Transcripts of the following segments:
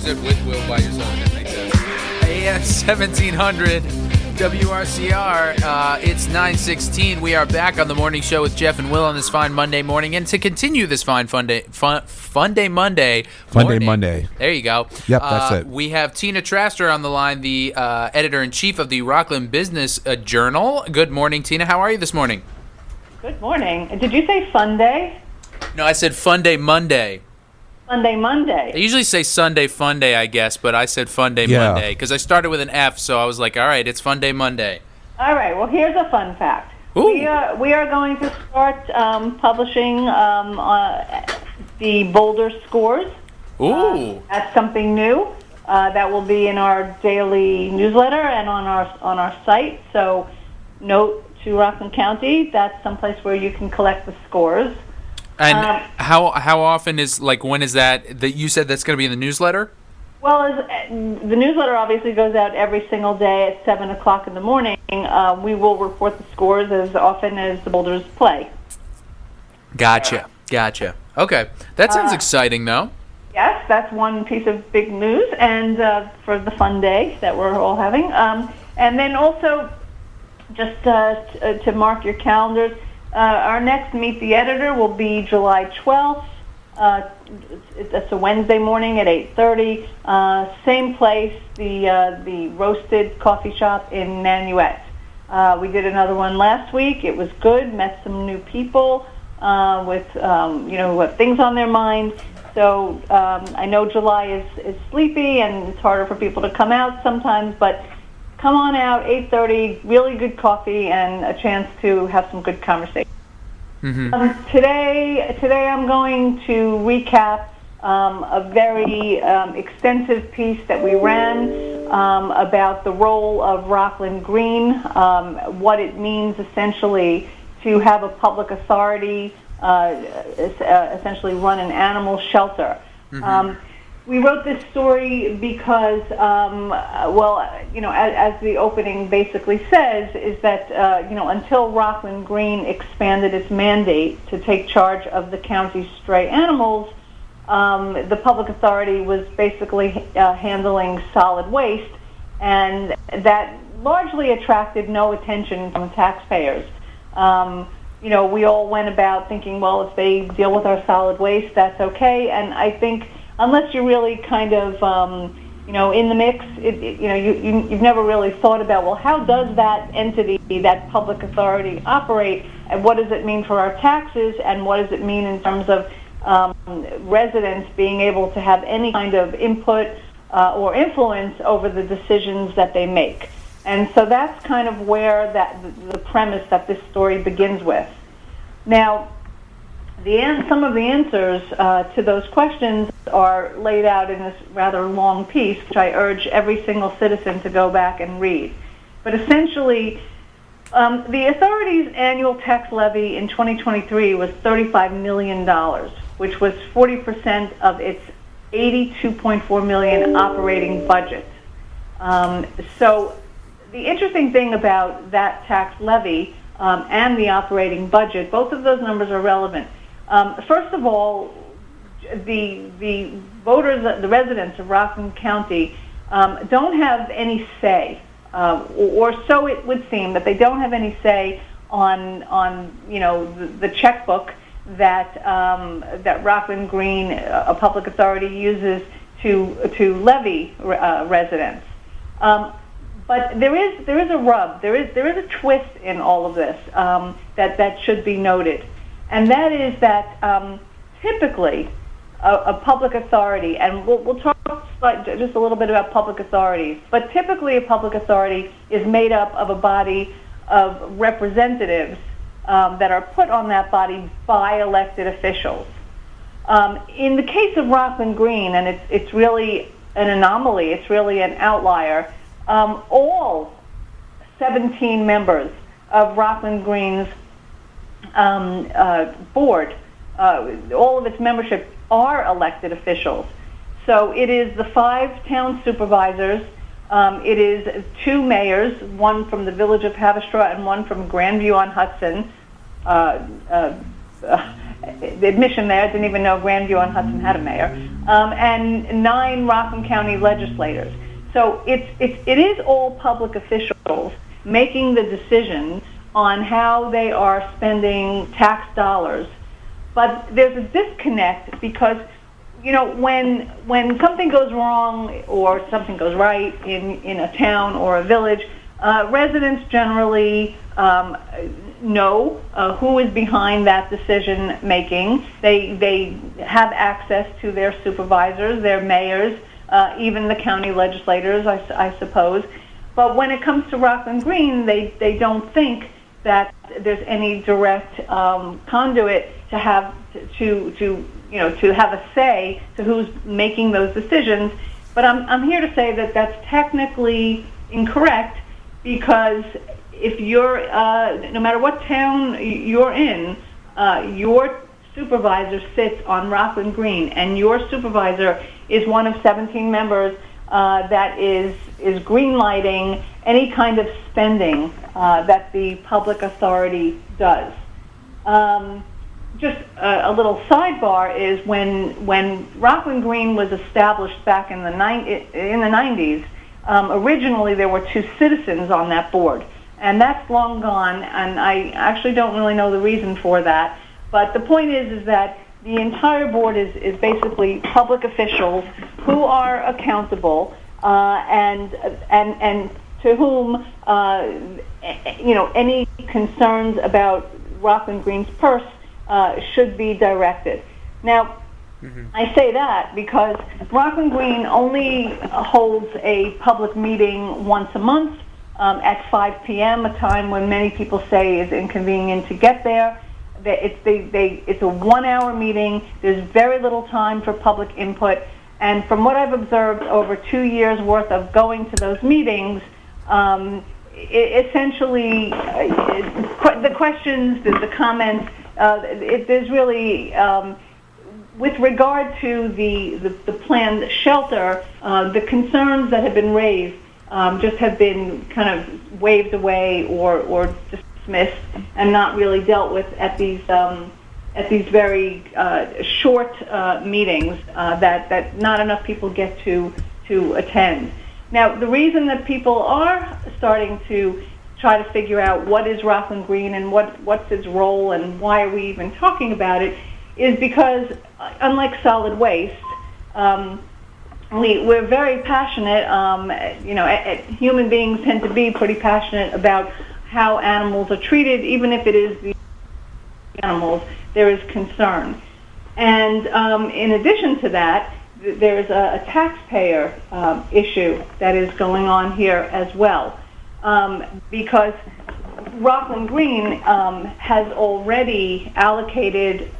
said with Will by yourself. That makes sense. AM 1700 WRCR. It's 9:16. We are back on the morning show with Jeff and Will on this fine Monday morning, and to continue this fine Fun Day Monday. There you go. Yep, that's it. We have Tina Traster on the line, the editor-in-chief of the Rockland Business Journal. Good morning, Tina. How are you this morning? Good morning. Did you say Fun Day? No, I said Fun Day Monday. Monday. They usually say Sunday Fun Day, I guess, but I said Fun Day Monday because I started with an F, so I was like, all right, it's Fun Day Monday. All right. Well, here's a fun fact. Ooh. We are going to start publishing the Boulder scores. Ooh. That's something new. That will be in our daily newsletter and on our site. So, note to Rockland County, that's someplace where you can collect the scores. And how often is, like, when is that you said that's going to be in the newsletter? Well, the newsletter obviously goes out every single day at 7 o'clock in the morning. We will report the scores as often as the Boulders play. Gotcha. Okay. That sounds exciting, though. Yes, that's one piece of big news, and for the fun day that we're all having. And then also, just to mark your calendars, our next Meet the Editor will be July 12th. It's a Wednesday morning at 8:30. Same place, the Roasted Coffee Shop in Nanuet. We did another one last week. It was good. Met some new people with who have things on their mind. So I know July is sleepy and it's harder for people to come out sometimes, but come on out, 8:30, really good coffee and a chance to have some good conversation. Mm-hmm. Today I'm going to recap a very extensive piece that we ran about the role of Rockland Green, what it means essentially to have a public authority essentially run an animal shelter. Mm-hmm. We wrote this story because, as the opening basically says, is that, until Rockland Green expanded its mandate to take charge of the county's stray animals, the public authority was basically handling solid waste, and that largely attracted no attention from taxpayers. We all went about thinking, well, if they deal with our solid waste, that's okay, and I think unless you're really kind of, in the mix, you've never really thought about, well, how does that entity, that public authority operate, and what does it mean for our taxes, and what does it mean in terms of residents being able to have any kind of input or influence over the decisions that they make. And so that's kind of where the premise that this story begins with. Now, some of the answers to those questions are laid out in this rather long piece, which I urge every single citizen to go back and read. But essentially, the authority's annual tax levy in 2023 was $35 million, which was 40% of its $82.4 million operating budget. So the interesting thing about that tax levy and the operating budget, both of those numbers are relevant. First of all, the voters, the residents of Rockland County, don't have any say, or so it would seem, that they don't have any say on the checkbook that Rockland Green, a public authority, uses to levy residents. But there is a rub. There is a twist in all of this that should be noted. And that is that typically a public authority, and we'll talk just a little bit about public authorities, but typically a public authority is made up of a body of representatives that are put on that body by elected officials. In the case of Rockland Green, and it's really an anomaly, it's really an outlier, all 17 members of Rockland Green's board, all of its membership are elected officials. So it is the 5 town supervisors, it is 2 mayors, one from the village of Haverstraw and one from Grandview-on-Hudson. The admission there, I didn't even know Grandview-on-Hudson had a mayor. and 9 Rockland County legislators. So it is all public officials making the decisions on how they are spending tax dollars. But there's a disconnect because, when something goes wrong or something goes right in a town or a village, residents generally know who is behind that decision making. They have access to their supervisors, their mayors, even the county legislators, I suppose. But when it comes to Rockland Green, they don't think that there's any direct conduit to have to have a say to who's making those decisions. But I'm here to say that that's technically incorrect, because if you're no matter what town you're in, your supervisor sits on Rockland Green, and your supervisor is one of 17 members that is greenlighting any kind of spending that the public authority does. Just a little sidebar is when Rockland Green was established back in the 90s, originally there were 2 citizens on that board, and that's long gone, and I actually don't really know the reason for that. But the point is that the entire board is basically public officials who are accountable and to whom any concerns about Rockland Green's purse should be directed. Now, I say that because Rockland Green only holds a public meeting once a month at 5 p.m., a time when many people say is inconvenient to get there. It's a 1-hour meeting. There's very little time for public input. And from what I've observed over 2 years' worth of going to those meetings, essentially the questions, the comments, there's really, with regard to the planned shelter, the concerns that have been raised just have been kind of waved away or dismissed and not really dealt with at these very short meetings that not enough people get to attend. Now, the reason that people are starting to try to figure out what is Rockland Green and what's its role and why are we even talking about it is because, unlike solid waste, we're very passionate. Human beings tend to be pretty passionate about how animals are treated, even if it is the animals. There is concern, and in addition to that, there's a taxpayer issue that is going on here as well, because Rockland Green has already allocated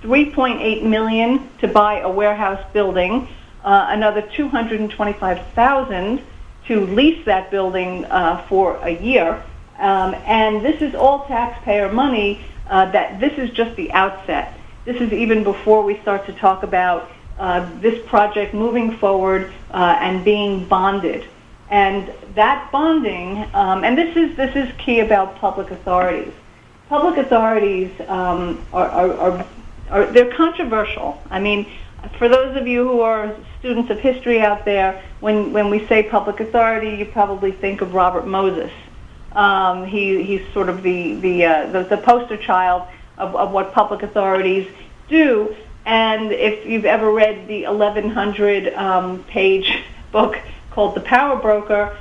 $3.8 million to buy a warehouse building, another $225,000 to lease that building for a year, and this is all taxpayer money. That this is just the outset. This is even before we start to talk about this project moving forward and being bonded. And that bonding, and this is key about public authorities. Public authorities they're controversial. I mean, for those of you who are students of history out there, when we say public authority, you probably think of Robert Moses. He's sort of the poster child of what public authorities do. And if you've ever read the 1,100 page book called The Power Broker,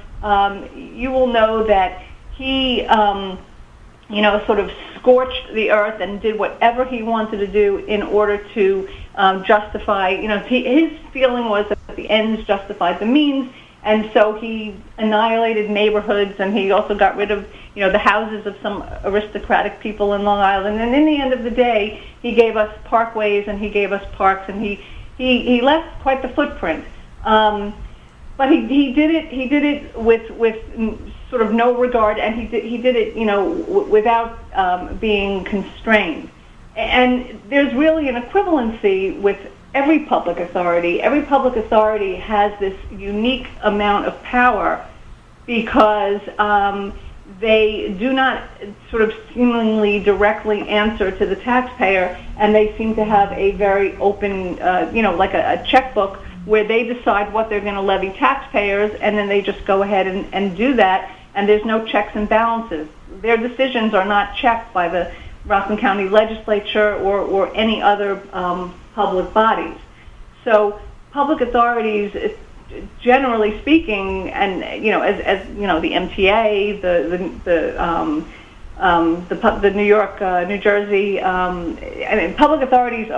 you will know that he sort of scorched the earth and did whatever he wanted to do in order to justify. His feeling was that the ends justified the means. And so he annihilated neighborhoods, and he also got rid of, the houses of some aristocratic people in Long Island. And in the end of the day, he gave us parkways and he gave us parks, and he left quite the footprint. But he did it with sort of no regard, and he did it without being constrained. And there's really an equivalency with every public authority. Every public authority has this unique amount of power because They do not sort of seemingly directly answer to the taxpayer, and they seem to have a very open, like a checkbook where they decide what they're going to levy taxpayers, and then they just go ahead and do that, and there's no checks and balances. Their decisions are not checked by the Rockland County Legislature or any other public bodies. So public authorities, generally speaking, and as the MTA, the New York, New Jersey, public authorities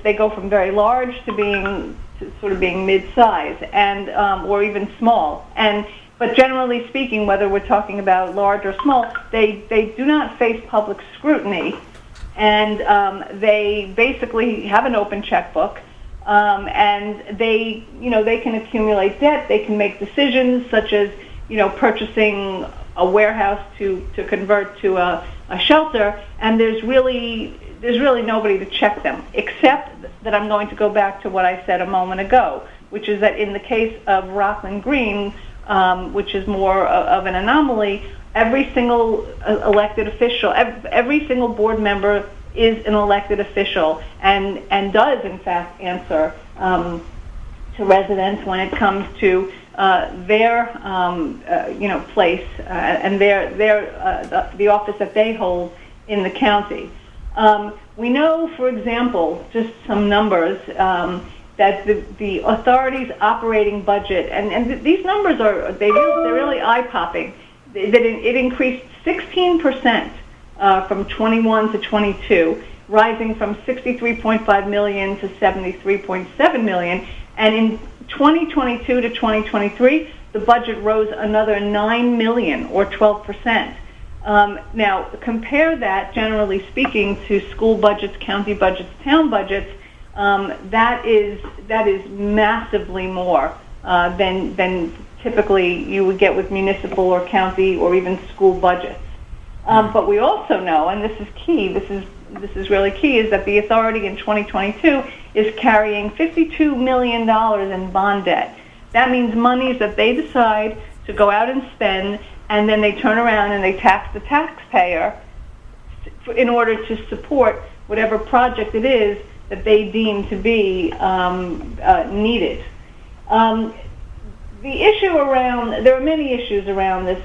they go from very large to being mid-size and or even small. But generally speaking, whether we're talking about large or small, they do not face public scrutiny, and they basically have an open checkbook. And they can accumulate debt. They can make decisions such as, purchasing a warehouse to convert to a shelter. And there's really nobody to check them, except that I'm going to go back to what I said a moment ago, which is that in the case of Rockland Green, which is more of an anomaly, every single elected official, every single board member is an elected official and does in fact answer to residents when it comes to their place and the office that they hold in the county. We know, for example, just some numbers, that the authority's operating budget, and these numbers they're really eye-popping. That it increased 16%. From 21 to 22, rising from 63.5 million to 73.7 million, and in 2022 to 2023, the budget rose another 9 million, or 12%. Now, compare that, generally speaking, to school budgets, county budgets, town budgets. That is massively more than typically you would get with municipal or county or even school budgets. But we also know, and this is key, this is really key, is that the authority in 2022 is carrying $52 million in bond debt. That means monies that they decide to go out and spend, and then they turn around and they tax the taxpayer in order to support whatever project it is that they deem to be needed. The issue there are many issues around this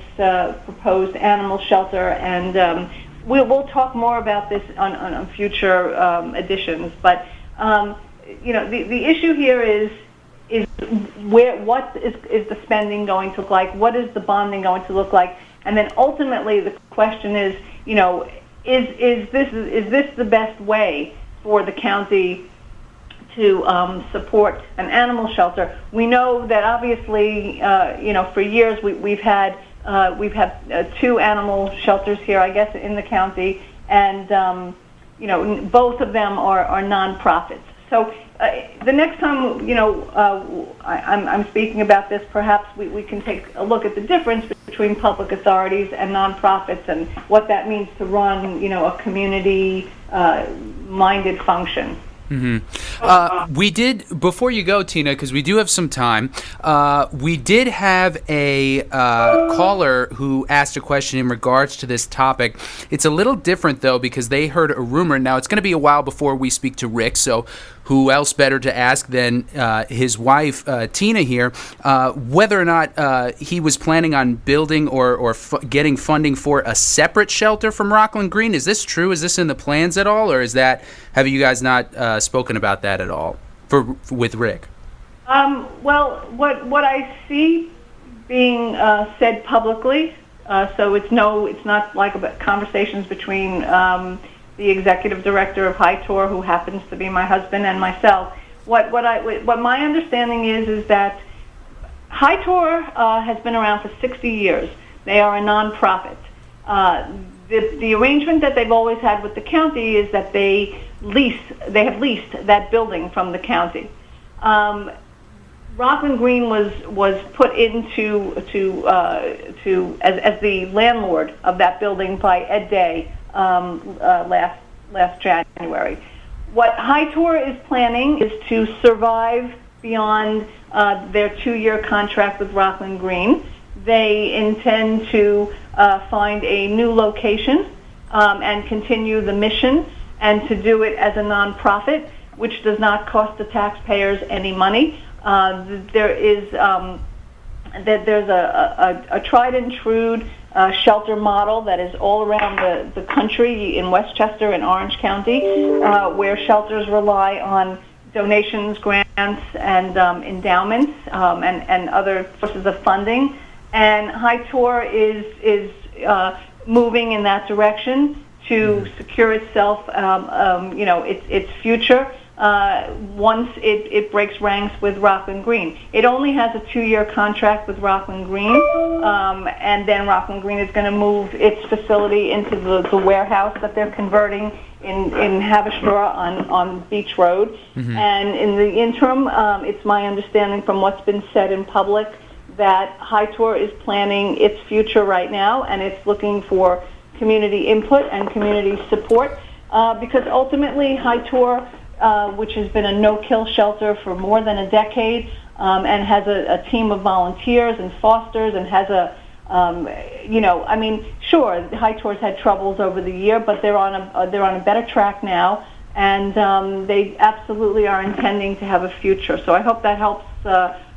proposed animal shelter, and we'll talk more about this on future editions. But the issue here is what is the spending going to look like? What is the bonding going to look like? And then ultimately, the question is, is this the best way for the county to support an animal shelter? We know that obviously, for years we've had 2 animal shelters here, I guess, in the county, and both of them are nonprofits. So the next time I'm speaking about this, perhaps we can take a look at the difference between public authorities and nonprofits and what that means to run a community minded function. Mm-hmm. We did, before you go, Tina, because we do have some time, we did have a caller who asked a question in regards to this topic. It's a little different, though, because they heard a rumor. Now, it's going to be a while before we speak to Rick, so who else better to ask than his wife, Tina, here, whether or not he was planning on building or getting funding for a separate shelter from Rockland Green. Is this true? Is this in the plans at all, or have you guys not spoken about that at all with Rick? Well, what I see being said publicly, so it's not like about conversations between the executive director of Hightour, who happens to be my husband, and myself. What my understanding is that Hightour has been around for 60 years. They are a nonprofit. The arrangement that they've always had with the county is that they have leased that building from the county. Rockland Green was put into as the landlord of that building by Ed Day last January. What Hightour is planning is to survive beyond their 2-year contract with Rockland Green. they intend to find a new location and continue the mission, and to do it as a nonprofit, which does not cost the taxpayers any money. There's a tried and true shelter model that is all around the country in Westchester and Orange County, where shelters rely on donations, grants, and endowments, and other sources of funding. And Hightour is moving in that direction to secure itself, its future. Once it breaks ranks with Rockland Green. It only has a 2-year contract with Rockland Green, and then Rockland Green is going to move its facility into the warehouse that they're converting in Haverstraw on Beach Road. Mm-hmm. And in the interim, it's my understanding from what's been said in public that Hightour is planning its future right now, and it's looking for community input and community support, because ultimately Hightour, which has been a no-kill shelter for more than a decade, and has a team of volunteers and fosters, and has sure, Hightour's had troubles over the year, but they're on a better track now, and they absolutely are intending to have a future. So I hope that helps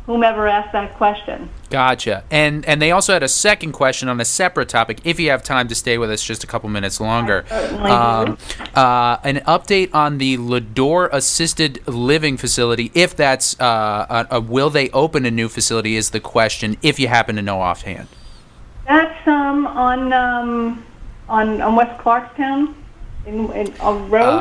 whomever asked that question. Gotcha. And they also had a second question on a separate topic, if you have time to stay with us just a couple minutes longer. An update on the Lador Assisted Living Facility, if that's, will they open a new facility is the question, if you happen to know offhand. That's on West Clarkstown? In a road?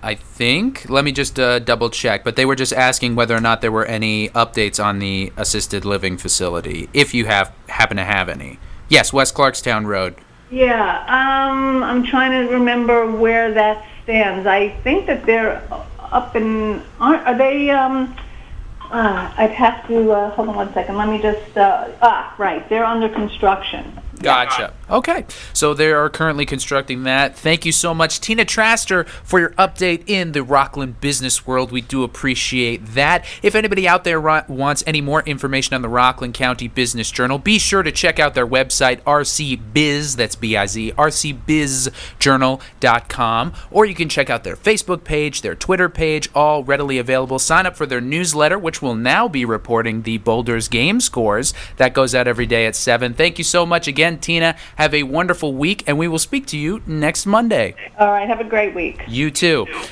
I think. Let me just double check. But they were just asking whether or not there were any updates on the assisted living facility, if you happen to have any. Yes, West Clarkstown Road. Yeah, I'm trying to remember where that stands. I think that they're up in. Are they? I'd have to hold on one second. Let me just. Right, they're under construction. Gotcha. Okay. So they are currently constructing that. Thank you so much, Tina Traster, for your update in the Rockland business world. We do appreciate that. If anybody out there wants any more information on the Rockland County Business Journal, be sure to check out their website, RCBiz, that's B-I-Z, rcbizjournal.com, or you can check out their Facebook page, their Twitter page, all readily available. Sign up for their newsletter, which will now be reporting the Boulders game scores. That goes out every day at 7. Thank you so much again, Tina. Have a wonderful week, and we will speak to you next Monday. All right. Have a great week. You too.